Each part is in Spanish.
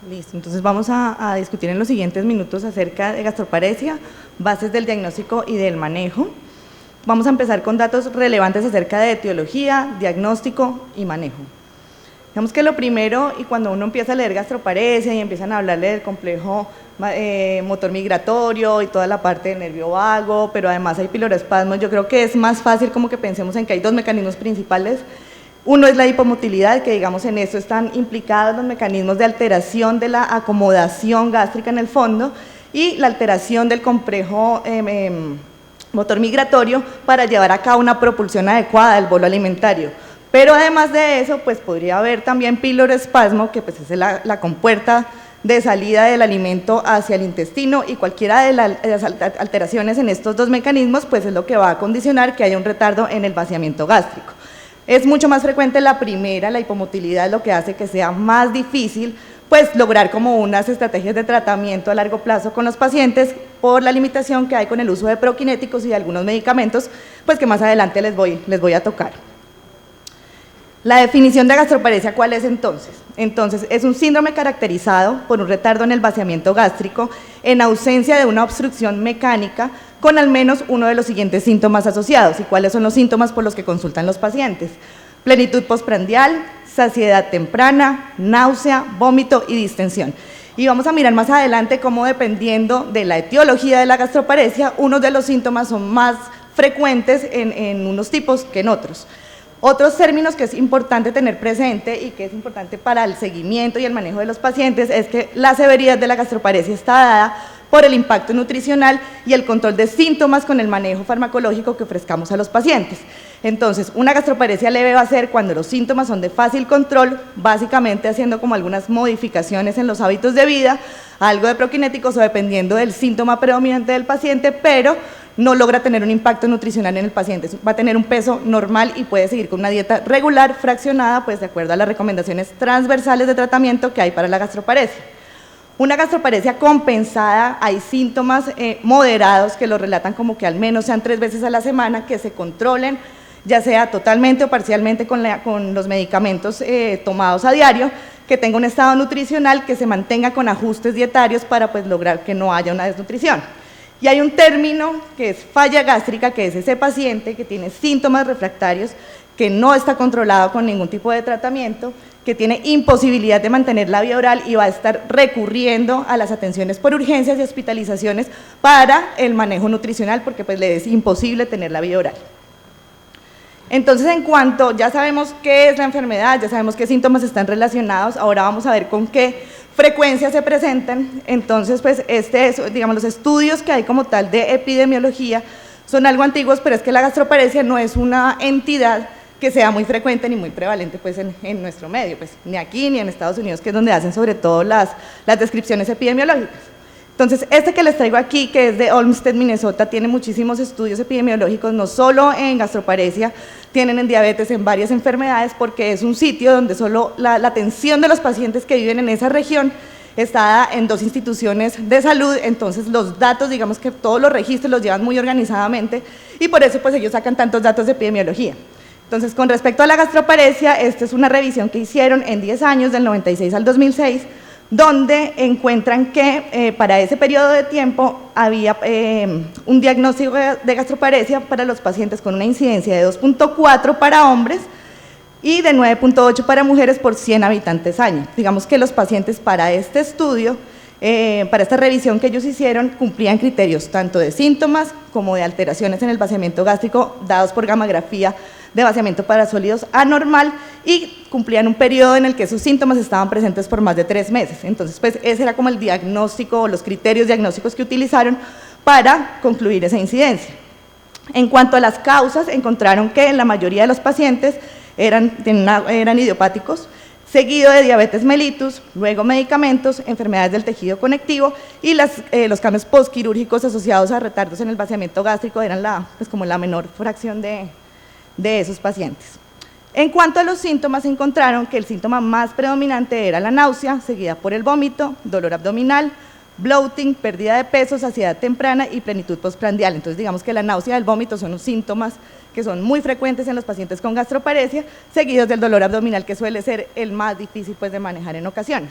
Listo, entonces vamos a discutir en los siguientes minutos acerca de gastroparesia, bases del diagnóstico y del manejo. Vamos a empezar con datos relevantes acerca de etiología, diagnóstico y manejo. Digamos que lo primero, y cuando uno empieza a leer gastroparesia y empiezan a hablarle del complejo motor migratorio y toda la parte del nervio vago, pero además hay piloroespasmos, yo creo que es más fácil como que pensemos en que hay dos mecanismos principales. Uno es la hipomotilidad, que digamos en eso están implicados los mecanismos de alteración de la acomodación gástrica en el fondo y la alteración del complejo motor migratorio para llevar a cabo una propulsión adecuada del bolo alimentario. Pero además de eso, pues podría haber también piloroespasmo, que pues es la compuerta de salida del alimento hacia el intestino, y cualquiera de las alteraciones en estos dos mecanismos pues es lo que va a condicionar que haya un retardo en el vaciamiento gástrico. Es mucho más frecuente la primera, la hipomotilidad, lo que hace que sea más difícil pues lograr como unas estrategias de tratamiento a largo plazo con los pacientes por la limitación que hay con el uso de prokinéticos y de algunos medicamentos, pues que más adelante les voy a tocar. La definición de gastroparesia, ¿cuál es entonces? Entonces, es un síndrome caracterizado por un retardo en el vaciamiento gástrico en ausencia de una obstrucción mecánica con al menos uno de los siguientes síntomas asociados. ¿Y cuáles son los síntomas por los que consultan los pacientes? Plenitud postprandial, saciedad temprana, náusea, vómito y distensión. Y vamos a mirar más adelante cómo, dependiendo de la etiología de la gastroparesia, unos de los síntomas son más frecuentes en unos tipos que en otros. Otros términos que es importante tener presente y que es importante para el seguimiento y el manejo de los pacientes es que la severidad de la gastroparesia está dada por el impacto nutricional y el control de síntomas con el manejo farmacológico que ofrezcamos a los pacientes. Entonces, una gastroparesia leve va a ser cuando los síntomas son de fácil control, básicamente haciendo como algunas modificaciones en los hábitos de vida, algo de prokinéticos o dependiendo del síntoma predominante del paciente, pero no logra tener un impacto nutricional en el paciente, va a tener un peso normal y puede seguir con una dieta regular, fraccionada, pues de acuerdo a las recomendaciones transversales de tratamiento que hay para la gastroparesia. Una gastroparesia compensada, hay síntomas moderados que lo relatan como que al menos sean 3 veces a la semana, que se controlen, ya sea totalmente o parcialmente con los medicamentos tomados a diario, que tenga un estado nutricional, que se mantenga con ajustes dietarios para pues lograr que no haya una desnutrición. Y hay un término que es falla gástrica, que es ese paciente que tiene síntomas refractarios, que no está controlado con ningún tipo de tratamiento, que tiene imposibilidad de mantener la vía oral y va a estar recurriendo a las atenciones por urgencias y hospitalizaciones para el manejo nutricional, porque pues le es imposible tener la vía oral. Entonces, en cuanto ya sabemos qué es la enfermedad, ya sabemos qué síntomas están relacionados, ahora vamos a ver con qué frecuencia se presentan. Entonces, pues digamos, los estudios que hay como tal de epidemiología son algo antiguos, pero es que la gastroparesia no es una entidad que sea muy frecuente ni muy prevalente pues en nuestro medio, pues ni aquí ni en Estados Unidos, que es donde hacen sobre todo las descripciones epidemiológicas. Entonces, que les traigo aquí, que es de Olmsted, Minnesota, tiene muchísimos estudios epidemiológicos, no solo en gastroparesia, tienen en diabetes, en varias enfermedades, porque es un sitio donde solo la atención de los pacientes que viven en esa región está dada en 2 instituciones de salud. Entonces los datos, digamos que todos los registros los llevan muy organizadamente y por eso pues ellos sacan tantos datos de epidemiología. Entonces, con respecto a la gastroparesia, esta es una revisión que hicieron en 10 años, del 96 al 2006, donde encuentran que para ese periodo de tiempo había un diagnóstico de gastroparesia para los pacientes con una incidencia de 2.4 para hombres y de 9.8 para mujeres por 100 habitantes año. Digamos que los pacientes para este estudio, para esta revisión que ellos hicieron, cumplían criterios tanto de síntomas como de alteraciones en el vaciamiento gástrico dados por gamografía de vaciamiento para sólidos anormal y cumplían un periodo en el que esos síntomas estaban presentes por más de 3 meses. Entonces, pues ese era como el diagnóstico o los criterios diagnósticos que utilizaron para concluir esa incidencia. En cuanto a las causas, encontraron que en la mayoría de los pacientes eran idiopáticos, seguido de diabetes mellitus, luego medicamentos, enfermedades del tejido conectivo y los cambios postquirúrgicos asociados a retardos en el vaciamiento gástrico eran pues como la menor fracción de esos pacientes. En cuanto a los síntomas, encontraron que el síntoma más predominante era la náusea, seguida por el vómito, dolor abdominal, bloating, pérdida de peso, saciedad temprana y plenitud postprandial. Entonces, digamos que la náusea y el vómito son los síntomas que son muy frecuentes en los pacientes con gastroparesia, seguidos del dolor abdominal, que suele ser el más difícil pues, de manejar en ocasiones.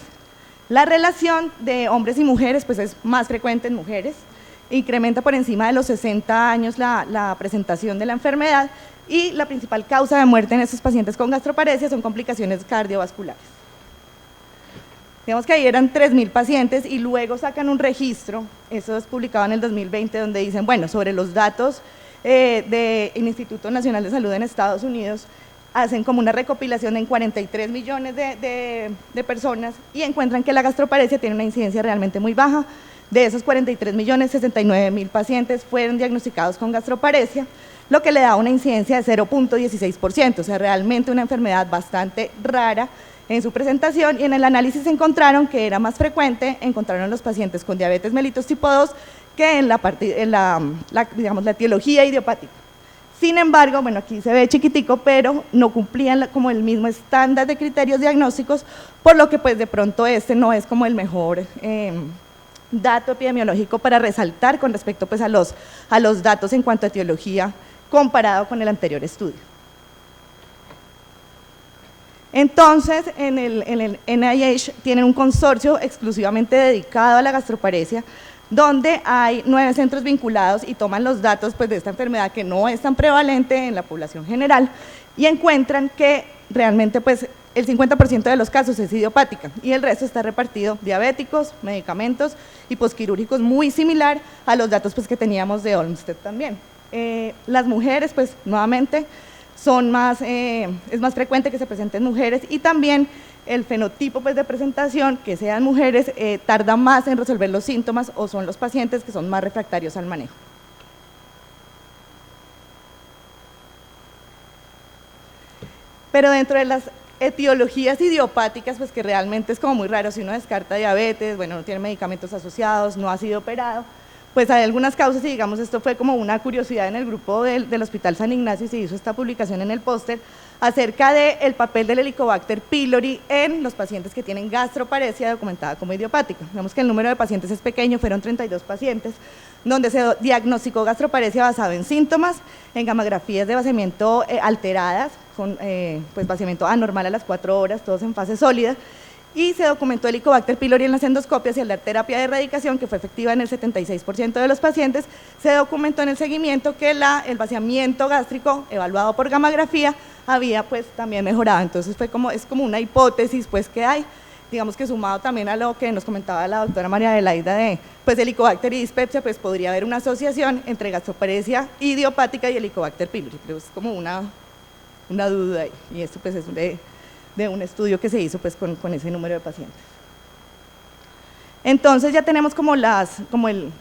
La relación de hombres y mujeres pues es más frecuente en mujeres, incrementa por encima de los 60 años la presentación de la enfermedad y la principal causa de muerte en estos pacientes con gastroparesia son complicaciones cardiovasculares. Digamos que ahí eran 3.000 pacientes y luego sacan un registro, eso es publicado en el 2020, donde dicen, bueno, sobre los datos del Instituto Nacional de Salud en Estados Unidos, hacen como una recopilación en 43 millones de personas y encuentran que la gastroparesia tiene una incidencia realmente muy baja. De esos 43 millones, 69.000 pacientes fueron diagnosticados con gastroparesia, lo que le da una incidencia de 0.16%, o sea, realmente una enfermedad bastante rara en su presentación, y en el análisis encontraron que era más frecuente, encontraron los pacientes con diabetes mellitus tipo 2 que en digamos, la etiología idiopática. Sin embargo, bueno, aquí se ve chiquitico, pero no cumplían como el mismo estándar de criterios diagnósticos, por lo que pues de pronto este no es como el mejor dato epidemiológico para resaltar con respecto pues a los datos en cuanto a etiología comparado con el anterior estudio. Entonces, en el NIH tienen un consorcio exclusivamente dedicado a la gastroparesia, donde hay 9 centros vinculados y toman los datos pues, de esta enfermedad que no es tan prevalente en la población general y encuentran que realmente pues, el 50% de los casos es idiopática y el resto está repartido diabéticos, medicamentos y posquirúrgicos, muy similar a los datos pues, que teníamos de Olmsted también. Las mujeres, pues nuevamente, es más frecuente que se presenten mujeres y también el fenotipo pues, de presentación, que sean mujeres, tarda más en resolver los síntomas o son los pacientes que son más refractarios al manejo. Pero dentro de las etiologías idiopáticas, pues que realmente es como muy raro, si uno descarta diabetes, bueno, no tiene medicamentos asociados, no ha sido operado, pues hay algunas causas y digamos esto fue como una curiosidad en el grupo del Hospital San Ignacio y se hizo esta publicación en el póster acerca del papel del Helicobacter pylori en los pacientes que tienen gastroparesia documentada como idiopática. Vemos que el número de pacientes es pequeño, fueron 32 pacientes, donde se diagnosticó gastroparesia basado en síntomas, en gamografías de vaciamiento alteradas, con pues vaciamiento anormal a las 4 horas, todos en fase sólida, y se documentó el Helicobacter pylori en las endoscopias y al dar terapia de erradicación, que fue efectiva en el 76% de los pacientes, se documentó en el seguimiento que el vaciamiento gástrico evaluado por gamografía había pues también mejorado. Entonces es como una hipótesis pues que hay, digamos que sumado también a lo que nos comentaba la doctora María Adelaida de pues Helicobacter y dispepsia, pues podría haber una asociación entre gastroparesia idiopática y Helicobacter pylori, pero es como una duda ahí, y esto pues es de un estudio que se hizo pues con ese número de pacientes. Entonces ya tenemos como el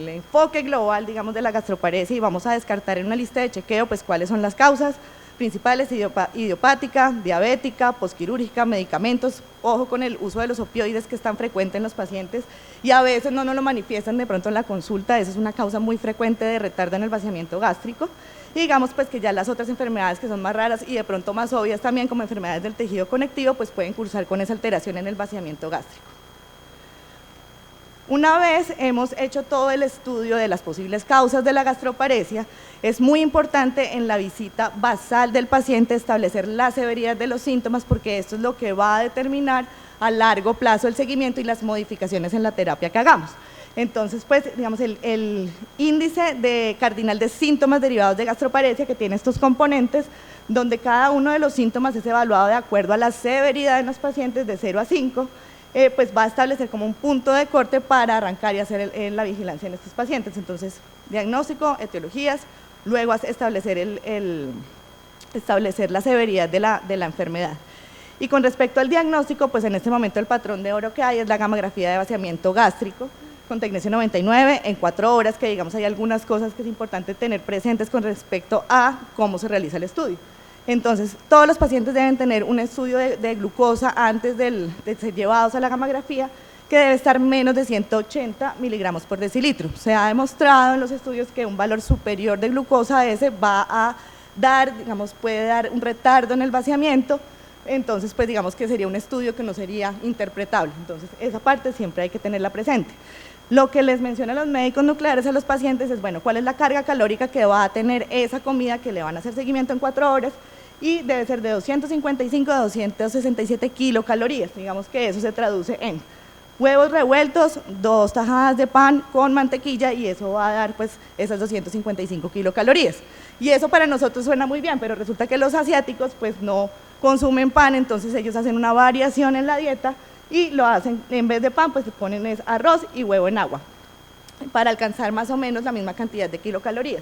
enfoque global, digamos, de la gastroparesia y vamos a descartar en una lista de chequeo pues cuáles son las causas principales: idiopática, diabética, posquirúrgica, medicamentos. Ojo con el uso de los opioides, que es tan frecuente en los pacientes y a veces no nos lo manifiestan de pronto en la consulta. Esa es una causa muy frecuente de retardo en el vaciamiento gástrico. Y digamos pues que ya las otras enfermedades que son más raras y de pronto más obvias también, como enfermedades del tejido conectivo, pues pueden cursar con esa alteración en el vaciamiento gástrico. Una vez hemos hecho todo el estudio de las posibles causas de la gastroparesia, es muy importante en la visita basal del paciente establecer la severidad de los síntomas, porque esto es lo que va a determinar a largo plazo el seguimiento y las modificaciones en la terapia que hagamos. Entonces, pues, digamos, el índice cardinal de síntomas derivados de gastroparesia, que tiene estos componentes, donde cada uno de los síntomas es evaluado de acuerdo a la severidad en los pacientes de 0 a 5, pues va a establecer como un punto de corte para arrancar y hacer la vigilancia en estos pacientes. Entonces, diagnóstico, etiologías, luego establecer la severidad de la enfermedad. Y con respecto al diagnóstico, pues en este momento el patrón de oro que hay es la gamografía de vaciamiento gástrico, con tecnecio 99 en 4 horas, que digamos hay algunas cosas que es importante tener presentes con respecto a cómo se realiza el estudio. Entonces, todos los pacientes deben tener un estudio de glucosa antes de ser llevados a la gamografía, que debe estar menos de 180 miligramos por decilitro. Se ha demostrado en los estudios que un valor superior de glucosa a ese va a dar, digamos, puede dar un retardo en el vaciamiento. Entonces, pues digamos que sería un estudio que no sería interpretable. Entonces, esa parte siempre hay que tenerla presente. Lo que les mencionan los médicos nucleares a los pacientes es, bueno, cuál es la carga calórica que va a tener esa comida que le van a hacer seguimiento en 4 horas, y debe ser de 255 a 267 kilocalorías. Digamos que eso se traduce en Huevos revueltos, 2 tajadas de pan con mantequilla y eso va a dar pues esas 255 kilocalorías. Y eso para nosotros suena muy bien, pero resulta que los asiáticos pues no consumen pan, entonces ellos hacen una variación en la dieta y lo hacen, en vez de pan pues ponen es arroz y huevo en agua para alcanzar más o menos la misma cantidad de kilocalorías.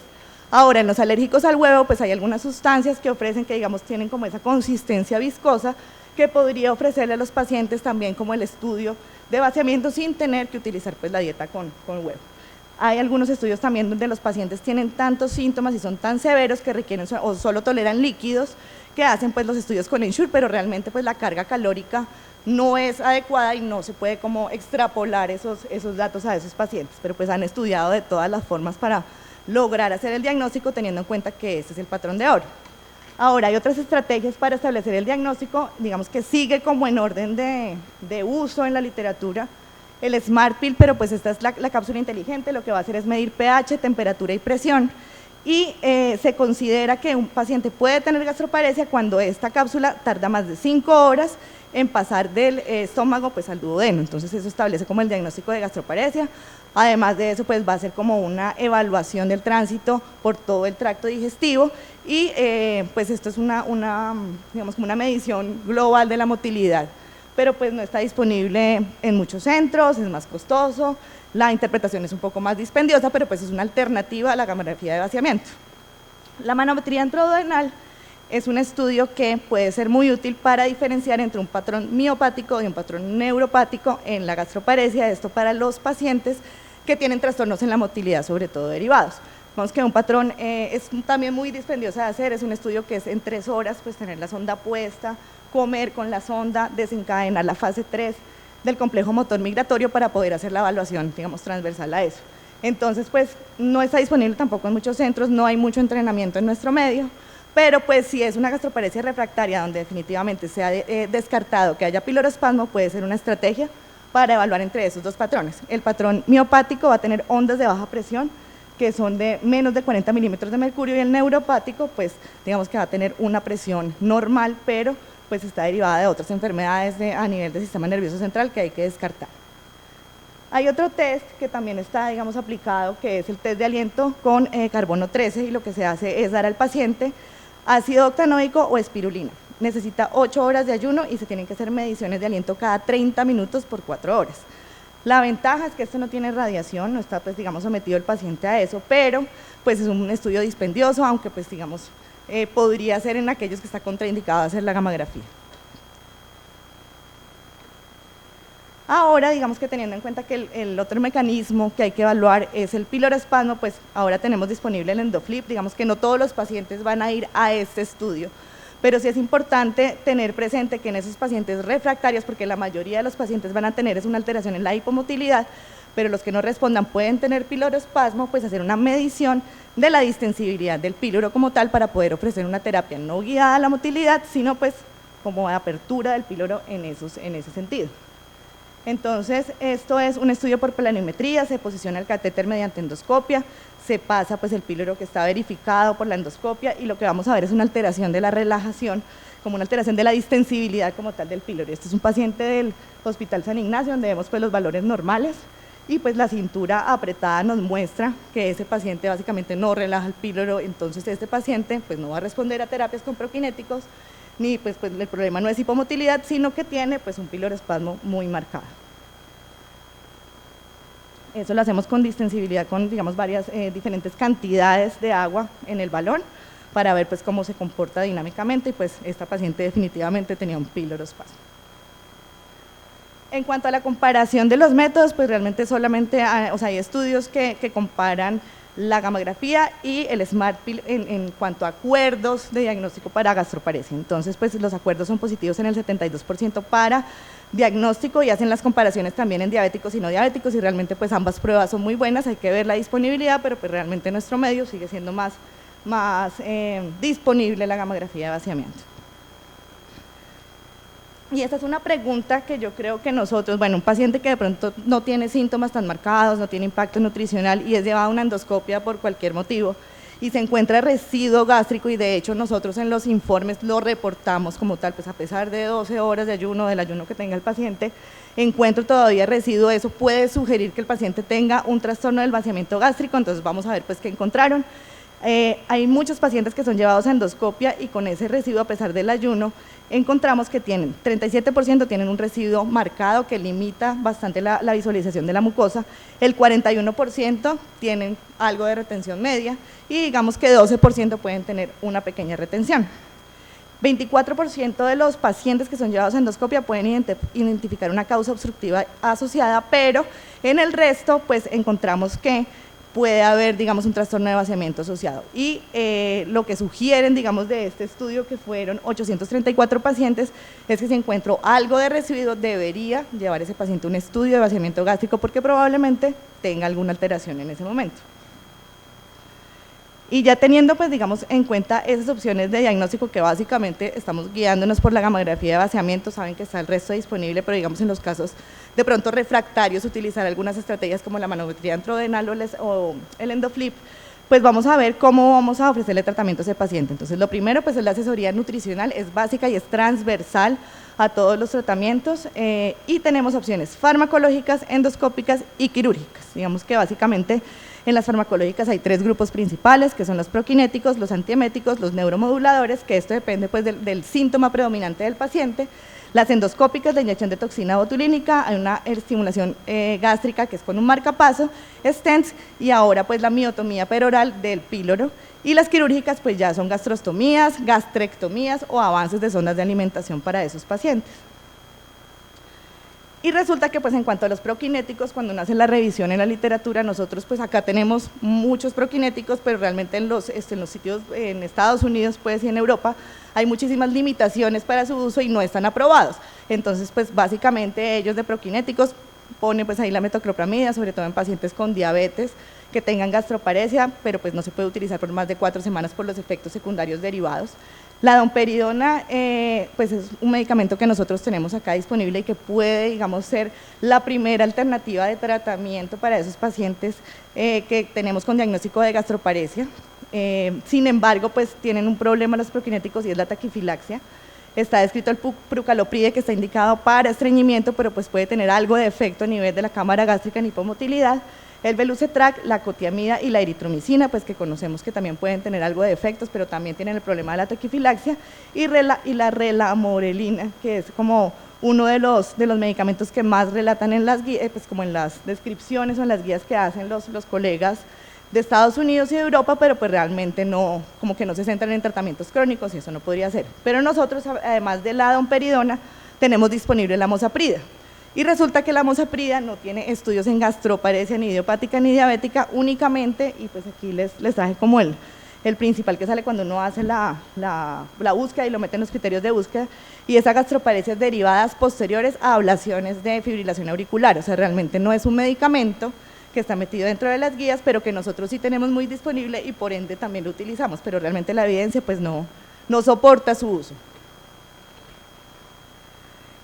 Ahora, en los alérgicos al huevo pues hay algunas sustancias que ofrecen que digamos tienen como esa consistencia viscosa que podría ofrecerle a los pacientes también como el estudio de vaciamiento sin tener que utilizar pues la dieta con huevo. Hay algunos estudios también donde los pacientes tienen tantos síntomas y son tan severos que requieren o solo toleran líquidos que hacen pues los estudios con Ensure, pero realmente pues la carga calórica no es adecuada y no se puede como extrapolar esos datos a esos pacientes, pero pues han estudiado de todas las formas para lograr hacer el diagnóstico teniendo en cuenta que ese es el patrón de oro. Ahora, hay otras estrategias para establecer el diagnóstico, digamos que sigue como en orden de uso en la literatura, el Smart Pill, pero pues esta es la cápsula inteligente, lo que va a hacer es medir pH, temperatura y presión, y se considera que un paciente puede tener gastroparesia cuando esta cápsula tarda más de 5 horas en pasar del estómago pues al duodeno, entonces eso establece como el diagnóstico de gastroparesia. Además de eso, pues va a ser como una evaluación del tránsito por todo el tracto digestivo y pues esto es digamos, como una medición global de la motilidad, pero pues no está disponible en muchos centros, es más costoso, la interpretación es un poco más dispendiosa, pero pues es una alternativa a la gamografía de vaciamiento. La manometría intraduodenal es un estudio que puede ser muy útil para diferenciar entre un patrón miopático y un patrón neuropático en la gastroparesia, esto para los pacientes que tienen trastornos en la motilidad, sobre todo derivados. Vemos que un patrón es también muy dispendioso de hacer, es un estudio que es en 3 horas, pues tener la sonda puesta, comer con la sonda, desencadenar la fase 3 del complejo motor migratorio para poder hacer la evaluación, digamos, transversal a eso. Entonces, pues no está disponible tampoco en muchos centros, no hay mucho entrenamiento en nuestro medio, pero pues si es una gastroparesia refractaria donde definitivamente se ha descartado que haya piloroespasmo, puede ser una estrategia para evaluar entre esos dos patrones. El patrón miopático va a tener ondas de baja presión que son de menos de 40 milímetros de mercurio y el neuropático pues digamos que va a tener una presión normal, pero pues está derivada de otras enfermedades a nivel del sistema nervioso central que hay que descartar. Hay otro test que también está, digamos, aplicado, que es el test de aliento con carbono 13 y lo que se hace es dar al paciente ácido octanoico o espirulina. Necesita 8 horas de ayuno y se tienen que hacer mediciones de aliento cada 30 minutos por 4 horas. La ventaja es que esto no tiene radiación, no está, pues, digamos, sometido el paciente a eso, pero pues es un estudio dispendioso, aunque, pues, digamos, podría ser en aquellos que está contraindicado hacer la gamografía. Ahora, digamos que teniendo en cuenta que el otro mecanismo que hay que evaluar es el piloroespasmo, pues ahora tenemos disponible el EndoFlip, digamos que no todos los pacientes van a ir a este estudio, pero sí es importante tener presente que en esos pacientes refractarios, porque la mayoría de los pacientes van a tener es una alteración en la hipomotilidad, pero los que no respondan pueden tener piloroespasmo, pues hacer una medición de la distensibilidad del píloro como tal para poder ofrecer una terapia no guiada a la motilidad, sino pues como apertura del píloro en ese sentido. Entonces, esto es un estudio por planimetría, se posiciona el catéter mediante endoscopia, se pasa pues el píloro que está verificado por la endoscopia y lo que vamos a ver es una alteración de la relajación, como una alteración de la distensibilidad como tal del píloro. Este es un paciente del Hospital San Ignacio donde vemos pues los valores normales y pues la cintura apretada nos muestra que ese paciente básicamente no relaja el píloro, entonces este paciente pues no va a responder a terapias con prokinéticos, ni pues el problema no es hipomotilidad, sino que tiene pues un piloroespasmo muy marcado. Eso lo hacemos con distensibilidad, con digamos varias diferentes cantidades de agua en el balón para ver pues cómo se comporta dinámicamente y pues esta paciente definitivamente tenía un piloroespasmo. En cuanto a la comparación de los métodos, pues realmente solamente hay estudios que comparan la gamografía y el Smart Pill en cuanto a acuerdos de diagnóstico para gastroparesia. Entonces, pues los acuerdos son positivos en el 72% para diagnóstico y hacen las comparaciones también en diabéticos y no diabéticos y realmente pues ambas pruebas son muy buenas, hay que ver la disponibilidad, pero pues realmente nuestro medio sigue siendo más disponible la gamografía de vaciamiento. Y esta es una pregunta que yo creo que nosotros, bueno, un paciente que de pronto no tiene síntomas tan marcados, no tiene impacto nutricional y es llevado a una endoscopia por cualquier motivo y se encuentra residuo gástrico, y de hecho nosotros en los informes lo reportamos como tal, pues a pesar de 12 horas de ayuno, del ayuno que tenga el paciente, encuentro todavía residuo, eso puede sugerir que el paciente tenga un trastorno del vaciamiento gástrico. Entonces vamos a ver pues qué encontraron. Hay muchos pacientes que son llevados a endoscopia y con ese residuo, a pesar del ayuno, encontramos que tienen 37% tienen un residuo marcado que limita bastante la visualización de la mucosa, el 41% tienen algo de retención media y digamos que 12% pueden tener una pequeña retención. 24% de los pacientes que son llevados a endoscopia pueden identificar una causa obstructiva asociada, pero en el resto pues encontramos que puede haber, digamos, un trastorno de vaciamiento asociado. Y lo que sugieren, digamos, de este estudio, que fueron 834 pacientes, es que si encuentro algo de residuo, debería llevar ese paciente a un estudio de vaciamiento gástrico porque probablemente tenga alguna alteración en ese momento. Y ya teniendo, pues, digamos, en cuenta esas opciones de diagnóstico, que básicamente estamos guiándonos por la gamografía de vaciamiento, saben que está el resto disponible, pero digamos en los casos de pronto refractarios, utilizar algunas estrategias como la manometría intraduodenal o el endoflip, pues vamos a ver cómo vamos a ofrecerle tratamiento a ese paciente. Entonces, lo primero, pues, es la asesoría nutricional, es básica y es transversal a todos los tratamientos, y tenemos opciones farmacológicas, endoscópicas y quirúrgicas. Digamos que básicamente en las farmacológicas hay 3 grupos principales, que son los proquinéticos, los antieméticos, los neuromoduladores, que esto depende pues del síntoma predominante del paciente. Las endoscópicas, la inyección de toxina botulínica, hay una estimulación gástrica que es con un marcapaso, stents, y ahora pues la miotomía peroral del píloro. Y las quirúrgicas pues ya son gastrostomías, gastrectomías o avances de sondas de alimentación para esos pacientes. Y resulta que pues en cuanto a los proquinéticos, cuando uno hace la revisión en la literatura, nosotros pues acá tenemos muchos proquinéticos, pero realmente en los sitios en Estados Unidos pues y en Europa hay muchísimas limitaciones para su uso y no están aprobados. Entonces pues básicamente ellos de proquinéticos ponen pues ahí la metoclopramida, sobre todo en pacientes con diabetes que tengan gastroparesia, pero pues no se puede utilizar por más de 4 semanas por los efectos secundarios derivados. La domperidona pues es un medicamento que nosotros tenemos acá disponible y que puede, digamos, ser la primera alternativa de tratamiento para esos pacientes que tenemos con diagnóstico de gastroparesia. Sin embargo, pues tienen un problema los proquinéticos y es la taquifilaxia. Está descrito el prucalopride, que está indicado para estreñimiento, pero pues puede tener algo de efecto a nivel de la cámara gástrica en hipomotilidad. El Belucetrac, la cotiamida y la eritromicina, pues que conocemos que también pueden tener algo de efectos, pero también tienen el problema de la taquifilaxia, y la relamorelina, que es como uno de los medicamentos que más relatan en las guías, pues como en las descripciones o en las guías que hacen los colegas de Estados Unidos y de Europa, pero pues realmente no, como que no se centran en tratamientos crónicos y eso no podría ser. Pero nosotros, además de la domperidona, tenemos disponible la mosaprida. Y resulta que la mosaprida no tiene estudios en gastroparesia, ni idiopática, ni diabética, únicamente, y pues aquí les traje como el principal que sale cuando uno hace la búsqueda y lo mete en los criterios de búsqueda, y esa gastroparesia es derivadas posteriores a ablaciones de fibrilación auricular. O sea, realmente no es un medicamento que está metido dentro de las guías, pero que nosotros sí tenemos muy disponible y por ende también lo utilizamos, pero realmente la evidencia pues no soporta su uso.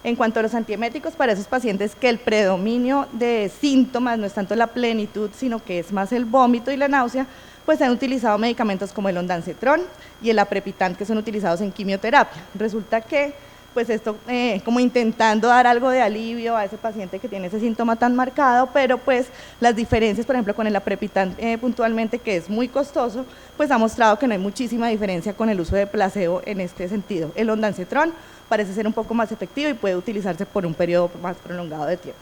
En cuanto a los antieméticos, para esos pacientes que el predominio de síntomas no es tanto la plenitud, sino que es más el vómito y la náusea, pues se han utilizado medicamentos como el ondansetron y el aprepitant, que son utilizados en quimioterapia. Resulta que, pues esto, como intentando dar algo de alivio a ese paciente que tiene ese síntoma tan marcado, pero pues las diferencias, por ejemplo, con el aprepitant puntualmente, que es muy costoso, pues ha mostrado que no hay muchísima diferencia con el uso de placebo en este sentido. El ondansetron parece ser un poco más efectivo y puede utilizarse por un periodo más prolongado de tiempo.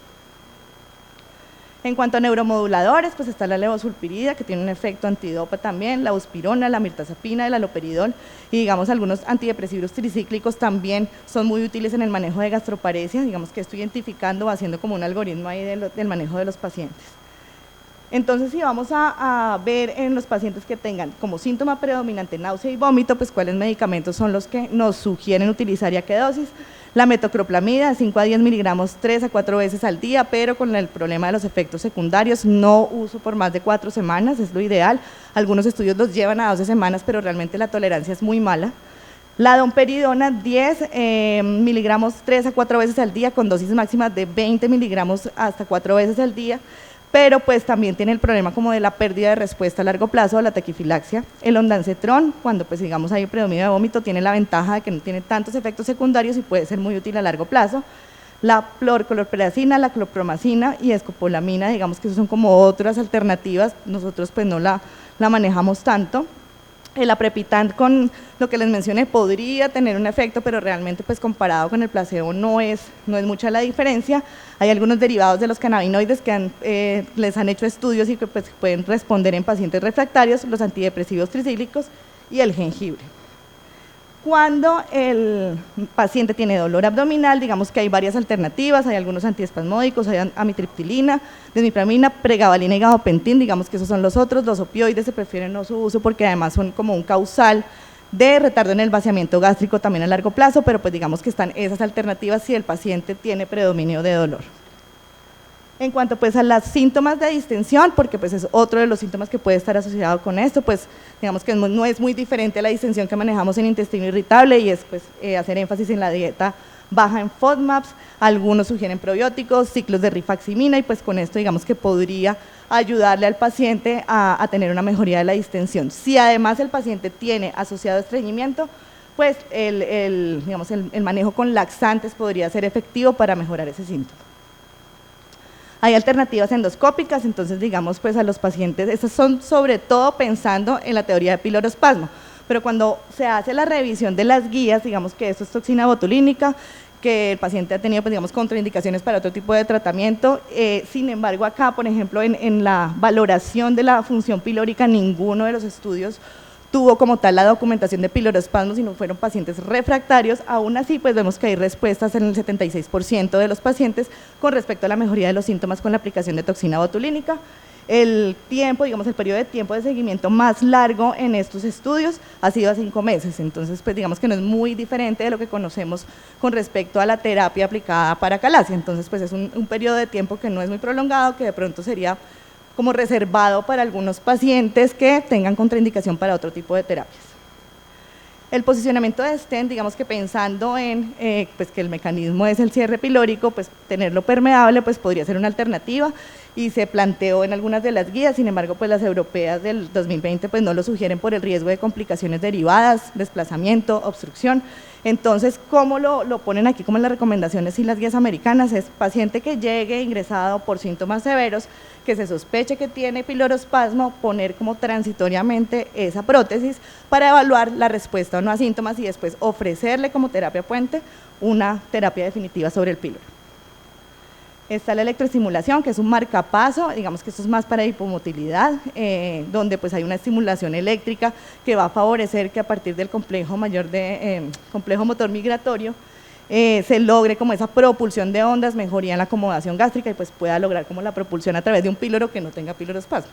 En cuanto a neuromoduladores, pues está la levosulpirida, que tiene un efecto antidopa también, la buspirona, la mirtazapina, el haloperidol, y digamos algunos antidepresivos tricíclicos también son muy útiles en el manejo de gastroparesia. Digamos que estoy identificando, haciendo como un algoritmo ahí del manejo de los pacientes. Entonces, si vamos a ver en los pacientes que tengan como síntoma predominante náusea y vómito, pues cuáles medicamentos son los que nos sugieren utilizar y a qué dosis. La metoclopramida, 5 a 10 miligramos 3 a 4 veces al día, pero con el problema de los efectos secundarios, no uso por más de 4 semanas, es lo ideal. Algunos estudios los llevan a 12 semanas, pero realmente la tolerancia es muy mala. La domperidona, 10 miligramos 3 a 4 veces al día, con dosis máximas de 20 miligramos hasta 4 veces al día, pero pues también tiene el problema como de la pérdida de respuesta a largo plazo, la taquifilaxia. El ondansetron, cuando pues digamos hay predominio de vómito, tiene la ventaja de que no tiene tantos efectos secundarios y puede ser muy útil a largo plazo. La clorpromazina, la clorpromazina y escopolamina, digamos que son como otras alternativas, nosotros pues no la manejamos tanto. El aprepitant, con lo que les mencioné, podría tener un efecto, pero realmente pues comparado con el placebo no es mucha la diferencia. Hay algunos derivados de los cannabinoides que les han hecho estudios y que pues pueden responder en pacientes refractarios, los antidepresivos tricíclicos y el jengibre. Cuando el paciente tiene dolor abdominal, digamos que hay varias alternativas, hay algunos antiespasmódicos, hay amitriptilina, desmipramina, pregabalina y gabapentin, digamos que esos son los otros. Los opioides se prefieren no su uso porque además son como un causal de retardo en el vaciamiento gástrico también a largo plazo, pero pues digamos que están esas alternativas si el paciente tiene predominio de dolor. En cuanto pues a los síntomas de distensión, porque pues es otro de los síntomas que puede estar asociado con esto, pues digamos que no es muy diferente a la distensión que manejamos en intestino irritable y es pues hacer énfasis en la dieta baja en FODMAPs, algunos sugieren probióticos, ciclos de rifaximina y pues con esto digamos que podría ayudarle al paciente a tener una mejoría de la distensión. Si además el paciente tiene asociado estreñimiento, pues el manejo con laxantes podría ser efectivo para mejorar ese síntoma. Hay alternativas endoscópicas, entonces digamos pues a los pacientes, estas son sobre todo pensando en la teoría de piloroespasmo, pero cuando se hace la revisión de las guías, digamos que esto es toxina botulínica, que el paciente ha tenido pues, digamos, contraindicaciones para otro tipo de tratamiento, sin embargo acá por ejemplo en la valoración de la función pilórica ninguno de los estudios tuvo como tal la documentación de piloroespasmo, sino fueron pacientes refractarios. Aún así, pues vemos que hay respuestas en el 76% de los pacientes con respecto a la mejoría de los síntomas con la aplicación de toxina botulínica. El tiempo, digamos, el periodo de tiempo de seguimiento más largo en estos estudios ha sido a 5 meses, entonces, pues digamos que no es muy diferente de lo que conocemos con respecto a la terapia aplicada para calasia, entonces, pues es un periodo de tiempo que no es muy prolongado, que de pronto sería como reservado para algunos pacientes que tengan contraindicación para otro tipo de terapias. El posicionamiento de stent, digamos que pensando en pues que el mecanismo es el cierre pilórico, pues tenerlo permeable pues podría ser una alternativa y se planteó en algunas de las guías, sin embargo pues las europeas del 2020 pues no lo sugieren por el riesgo de complicaciones derivadas, desplazamiento, obstrucción. Entonces, ¿cómo lo ponen aquí como en las recomendaciones y las guías americanas? Es paciente que llegue ingresado por síntomas severos, que se sospeche que tiene piloroespasmo, poner como transitoriamente esa prótesis para evaluar la respuesta o no a síntomas y después ofrecerle como terapia puente una terapia definitiva sobre el píloro. Está la electroestimulación, que es un marcapaso, digamos que esto es más para hipomotilidad, donde pues hay una estimulación eléctrica que va a favorecer que a partir del complejo motor migratorio se logre como esa propulsión de ondas, mejoría en la acomodación gástrica y pues pueda lograr como la propulsión a través de un píloro que no tenga piloroespasmo.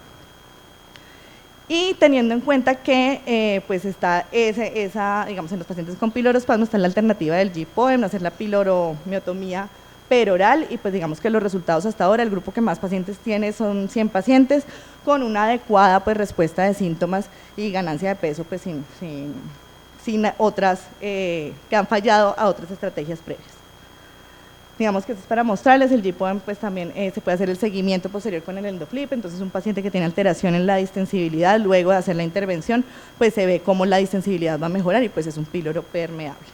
Y teniendo en cuenta que pues está digamos en los pacientes con piloroespasmo está la alternativa del G-POEM, hacer la piloromiotomía peroral y pues digamos que los resultados hasta ahora, el grupo que más pacientes tiene son 100 pacientes con una adecuada pues respuesta de síntomas y ganancia de peso pues sin otras que han fallado a otras estrategias previas. Digamos que esto es para mostrarles, el G-POEM pues también se puede hacer el seguimiento posterior con el endoflip, entonces un paciente que tiene alteración en la distensibilidad, luego de hacer la intervención, pues se ve cómo la distensibilidad va a mejorar y pues es un píloro permeable.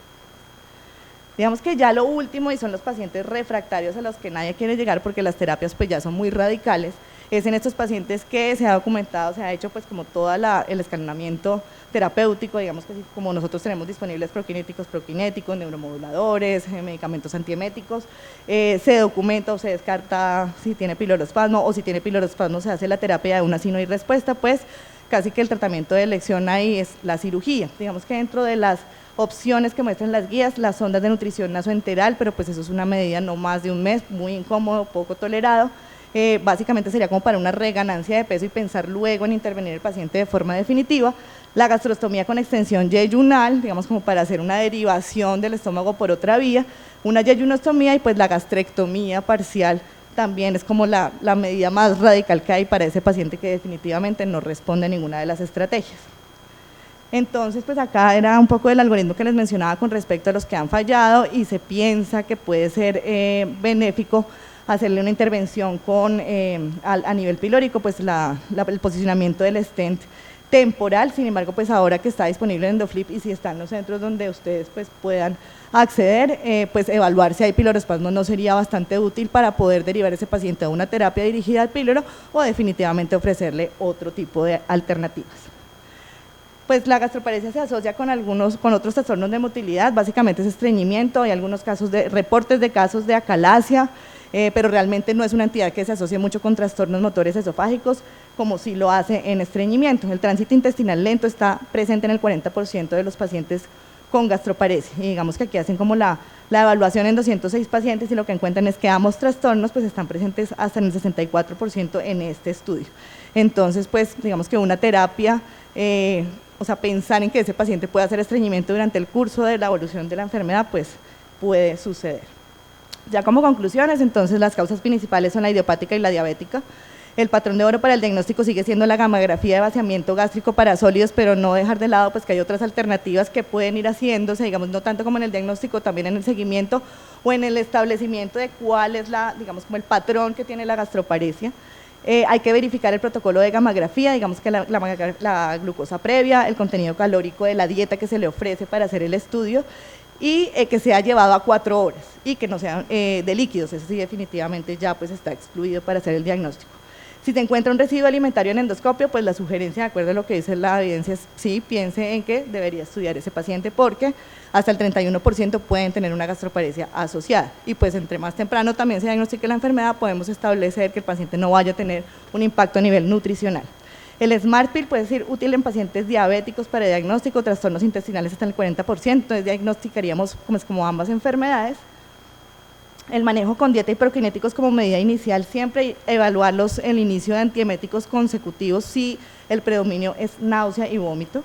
Digamos que ya lo último, y son los pacientes refractarios a los que nadie quiere llegar porque las terapias pues ya son muy radicales, es en estos pacientes que se ha documentado, se ha hecho pues como todo el escalonamiento terapéutico, digamos que como nosotros tenemos disponibles prokinéticos, neuromoduladores, medicamentos antieméticos, se documenta o se descarta si tiene piloroespasmo o si tiene piloroespasmo se hace la terapia de una sí no hay respuesta, pues casi que el tratamiento de elección ahí es la cirugía. Digamos que dentro de las opciones que muestran las guías, las sondas de nutrición nasoenteral, pero pues eso es una medida no más de un mes, muy incómodo, poco tolerado. Básicamente sería como para una reganancia de peso y pensar luego en intervenir el paciente de forma definitiva. La gastrostomía con extensión yeyunal, digamos como para hacer una derivación del estómago por otra vía, una yeyunostomía y pues la gastrectomía parcial también es como la medida más radical que hay para ese paciente que definitivamente no responde a ninguna de las estrategias. Entonces, pues acá era un poco el algoritmo que les mencionaba con respecto a los que han fallado y se piensa que puede ser benéfico hacerle una intervención a nivel pilórico, pues el posicionamiento del stent temporal. Sin embargo, pues ahora que está disponible en EndoFlip y si están los centros donde ustedes pues puedan acceder, pues evaluar si hay piloroespasmo no sería bastante útil para poder derivar ese paciente a una terapia dirigida al píloro o definitivamente ofrecerle otro tipo de alternativas. Pues la gastroparesia se asocia con otros trastornos de motilidad, básicamente es estreñimiento, hay algunos reportes de casos de acalasia, pero realmente no es una entidad que se asocie mucho con trastornos motores esofágicos, como sí lo hace en estreñimiento. El tránsito intestinal lento está presente en el 40% de los pacientes con gastroparesia, y digamos que aquí hacen como la evaluación en 206 pacientes y lo que encuentran es que ambos trastornos pues están presentes hasta en el 64% en este estudio. Entonces, pues digamos que una terapia, o sea, pensar en que ese paciente pueda hacer estreñimiento durante el curso de la evolución de la enfermedad, pues puede suceder. Ya como conclusiones, entonces las causas principales son la idiopática y la diabética. El patrón de oro para el diagnóstico sigue siendo la gamografía de vaciamiento gástrico para sólidos, pero no dejar de lado pues que hay otras alternativas que pueden ir haciéndose, digamos, no tanto como en el diagnóstico, también en el seguimiento o en el establecimiento de cuál es digamos, como el patrón que tiene la gastroparesia. Hay que verificar el protocolo de gamografía, digamos que la glucosa previa, el contenido calórico de la dieta que se le ofrece para hacer el estudio y que sea llevado a 4 horas y que no sean de líquidos, eso sí definitivamente ya pues está excluido para hacer el diagnóstico. Si se encuentra un residuo alimentario en endoscopio, pues la sugerencia, de acuerdo a lo que dice la evidencia, es sí, piense en que debería estudiar ese paciente porque hasta el 31% pueden tener una gastroparesia asociada. Y pues entre más temprano también se diagnostique la enfermedad, podemos establecer que el paciente no vaya a tener un impacto a nivel nutricional. El Smart Pill puede ser útil en pacientes diabéticos para diagnóstico, trastornos intestinales hasta el 40%, entonces diagnosticaríamos como ambas enfermedades. El manejo con dieta y prokinéticos como medida inicial, siempre evaluar el inicio de antieméticos consecutivos si el predominio es náusea y vómito.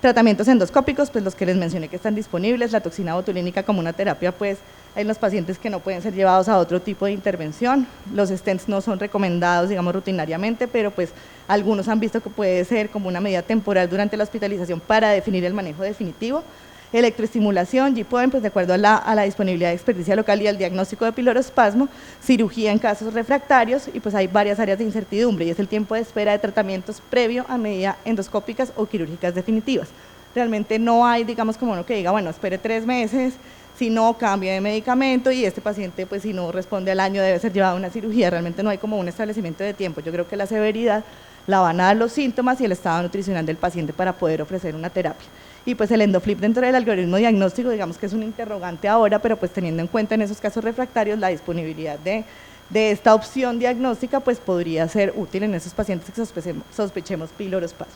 Tratamientos endoscópicos, pues los que les mencioné que están disponibles, la toxina botulínica como una terapia, pues hay los pacientes que no pueden ser llevados a otro tipo de intervención. Los stents no son recomendados, digamos, rutinariamente, pero pues algunos han visto que puede ser como una medida temporal durante la hospitalización para definir el manejo definitivo. Electroestimulación, G-Point, pues de acuerdo a la disponibilidad de experticia local y al diagnóstico de piloroespasmo, cirugía en casos refractarios y pues hay varias áreas de incertidumbre y es el tiempo de espera de tratamientos previo a medidas endoscópicas o quirúrgicas definitivas. Realmente no hay, digamos, como uno que diga, bueno, espere 3 meses, si no cambia de medicamento y este paciente pues si no responde al año debe ser llevado a una cirugía, realmente no hay como un establecimiento de tiempo. Yo creo que la severidad la van a dar los síntomas y el estado nutricional del paciente para poder ofrecer una terapia. Y pues el EndoFlip dentro del algoritmo diagnóstico, digamos que es un interrogante ahora, pero pues teniendo en cuenta en esos casos refractarios la disponibilidad de esta opción diagnóstica, pues podría ser útil en esos pacientes que sospechemos piloroespasmo.